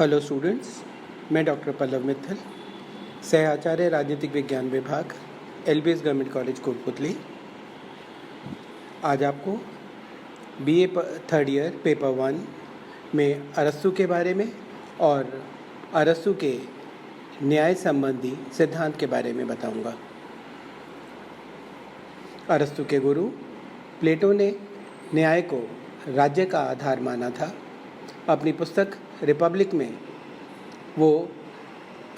Hello students, मैं doctor Pallav Mittal, सह आचार्य राजनीतिक विज्ञान विभाग, एलबीएस गवर्नमेंट कॉलेज कोटपुतली। आज आपको बीए थर्ड ईयर पेपर 1 में अरस्तू के बारे में और अरस्तू के न्याय संबंधी सिद्धांत के बारे में बताऊंगा। अरस्तू के गुरु प्लेटो ने न्याय को राज्य का आधार माना था। अपनी पुस्तक रिपब्लिक में वो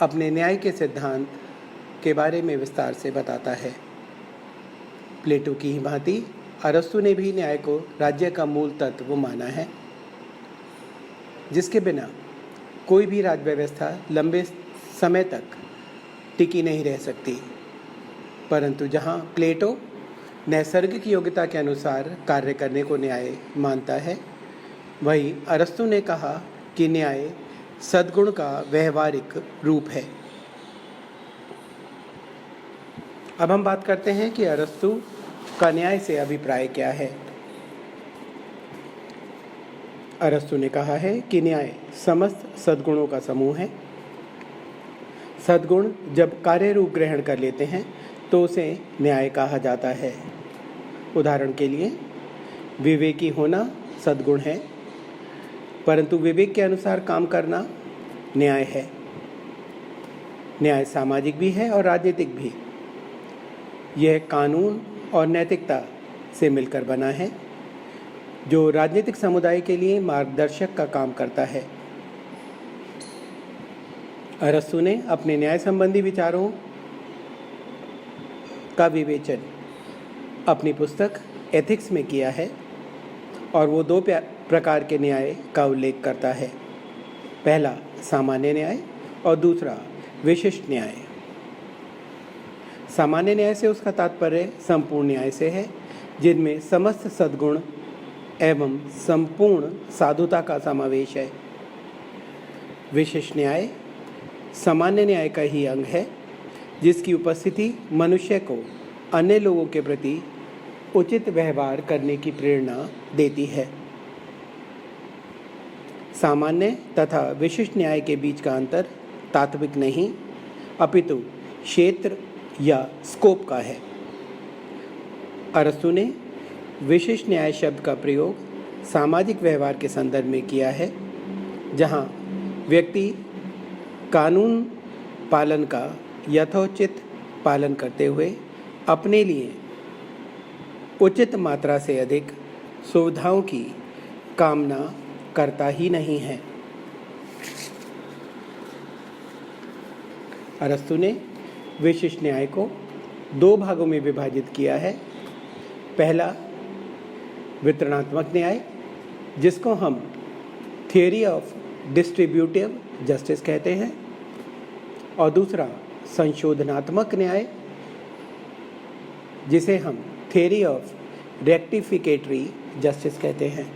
अपने न्याय के सिद्धांत के बारे में विस्तार से बताता है। प्लेटो की ही भांति अरस्तू ने भी न्याय को राज्य का मूल तत्व माना है, जिसके बिना कोई भी राज्य व्यवस्था लंबे समय तक टिकी नहीं रह सकती। परंतु जहाँ प्लेटो नैसर्गिक योग्यता के अनुसार कार्य करने को न्याय मानता है, वहीं अरस्तू ने कहा कि न्याय सद्गुण का व्यवहारिक रूप है। अब हम बात करते हैं कि अरस्तू का न्याय से अभिप्राय क्या है। अरस्तू ने कहा है कि न्याय समस्त सद्गुणों का समूह है। सद्गुण जब कार्य रूप ग्रहण कर लेते हैं तो उसे न्याय कहा जाता है। उदाहरण के लिए, विवेकी होना सद्गुण है, परंतु विवेक के अनुसार काम करना न्याय है। न्याय सामाजिक भी है और राजनीतिक भी। यह कानून और नैतिकता से मिलकर बना है, जो राजनीतिक समुदाय के लिए मार्गदर्शक का काम करता है। अरस्तू ने अपने न्याय संबंधी विचारों का विवेचन अपनी पुस्तक एथिक्स में किया है और वो दो प्रकार के न्याय का उल्लेख करता है। पहला सामान्य न्याय और दूसरा विशिष्ट न्याय। सामान्य न्याय से उसका तात्पर्य संपूर्ण न्याय से है, जिनमें समस्त सद्गुण एवं संपूर्ण साधुता का समावेश है। विशिष्ट न्याय सामान्य न्याय का ही अंग है, जिसकी उपस्थिति मनुष्य को अन्य लोगों के प्रति उचित व्यवहार करने की प्रेरणा देती है। सामान्य तथा विशिष्ट न्याय के बीच का अंतर तात्विक नहीं, अपितु क्षेत्र या स्कोप का है। अरस्तू ने विशिष्ट न्याय शब्द का प्रयोग सामाजिक व्यवहार के संदर्भ में किया है, जहां व्यक्ति कानून पालन का यथोचित पालन करते हुए अपने लिए उचित मात्रा से अधिक सुविधाओं की कामना करता ही नहीं है। अरस्तू ने विशिष्ट न्याय को दो भागों में विभाजित किया है। पहला वितरणात्मक न्याय, जिसको हम थियरी ऑफ डिस्ट्रीब्यूटिव जस्टिस कहते हैं, और दूसरा संशोधनात्मक न्याय, जिसे हम थियरी ऑफ रेक्टिफिकेटरी जस्टिस कहते हैं।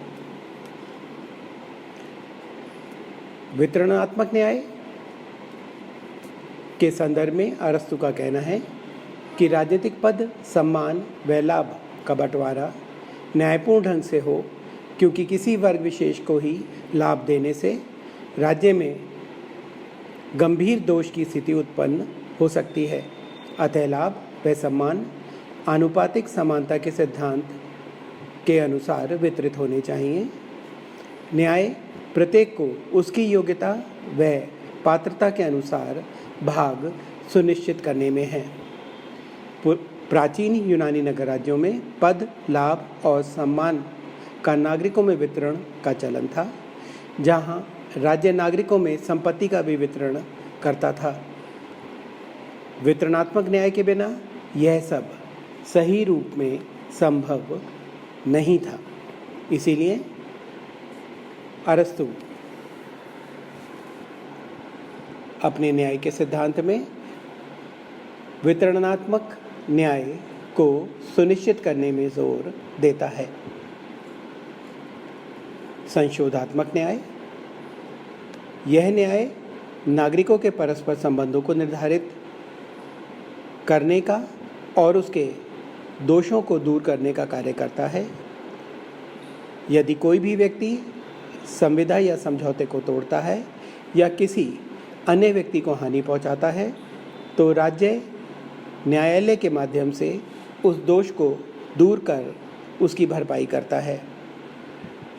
वितरणात्मक न्याय के संदर्भ में अरस्तू का कहना है कि राजनीतिक पद, सम्मान व लाभ का बंटवारा न्यायपूर्ण ढंग से हो, क्योंकि किसी वर्ग विशेष को ही लाभ देने से राज्य में गंभीर दोष की स्थिति उत्पन्न हो सकती है। अतः लाभ व सम्मान आनुपातिक समानता के सिद्धांत के अनुसार वितरित होने चाहिए। न्याय प्रत्येक को उसकी योग्यता व पात्रता के अनुसार भाग सुनिश्चित करने में है। प्राचीन यूनानी नगर राज्यों में पद, लाभ और सम्मान का नागरिकों में वितरण का चलन था, जहां राज्य नागरिकों में संपत्ति का भी वितरण करता था। वितरणात्मक न्याय के बिना यह सब सही रूप में संभव नहीं था। इसीलिए अरस्तू अपने न्याय के सिद्धांत में वितरणात्मक न्याय को सुनिश्चित करने में जोर देता है। संशोधनात्मक न्याय, यह न्याय नागरिकों के परस्पर संबंधों को निर्धारित करने का और उसके दोषों को दूर करने का कार्य करता है। यदि कोई भी व्यक्ति संविदा या समझौते को तोड़ता है या किसी अन्य व्यक्ति को हानि पहुंचाता है तो राज्य न्यायालय के माध्यम से उस दोष को दूर कर उसकी भरपाई करता है।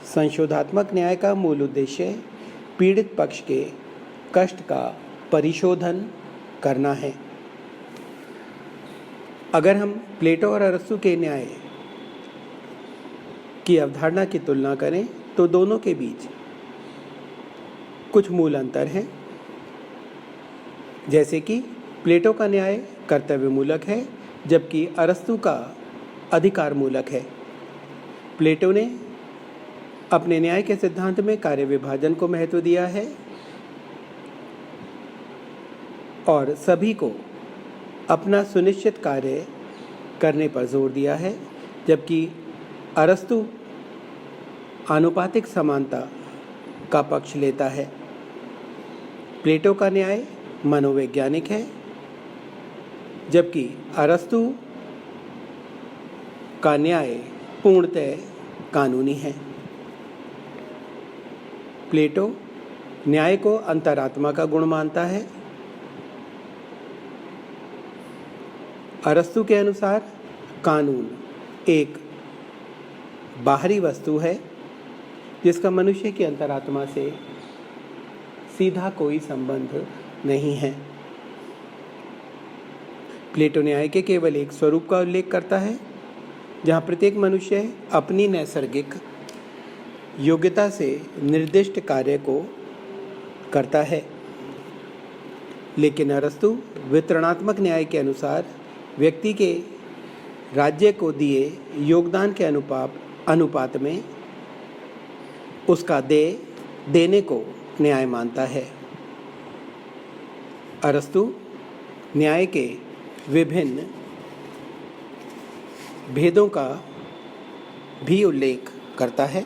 संशोधात्मक न्याय का मूल उद्देश्य पीड़ित पक्ष के कष्ट का परिशोधन करना है। अगर हम प्लेटो और अरस्तु के न्याय की अवधारणा की तुलना करें तो दोनों के बीच कुछ मूल अंतर हैं। जैसे कि प्लेटो का न्याय कर्तव्यमूलक है जबकि अरस्तु का अधिकार मूलक है। प्लेटो ने अपने न्याय के सिद्धांत में कार्य विभाजन को महत्व दिया है और सभी को अपना सुनिश्चित कार्य करने पर जोर दिया है, जबकि अरस्तु आनुपातिक समानता का पक्ष लेता है। प्लेटो का न्याय मनोवैज्ञानिक है जबकि अरस्तु का न्याय पूर्णतः कानूनी है। प्लेटो न्याय को अंतरात्मा का गुण मानता है। अरस्तु के अनुसार कानून एक बाहरी वस्तु है जिसका मनुष्य की अंतरात्मा से सीधा कोई संबंध नहीं है। प्लेटो न्याय के केवल एक स्वरूप का उल्लेख करता है जहाँ प्रत्येक मनुष्य अपनी नैसर्गिक योग्यता से निर्दिष्ट कार्य को करता है, लेकिन अरस्तु वितरणात्मक न्याय के अनुसार व्यक्ति के राज्य को दिए योगदान के अनुपात में उसका देने को न्याय मानता है। अरस्तु न्याय के विभिन्न भेदों का भी उल्लेख करता है।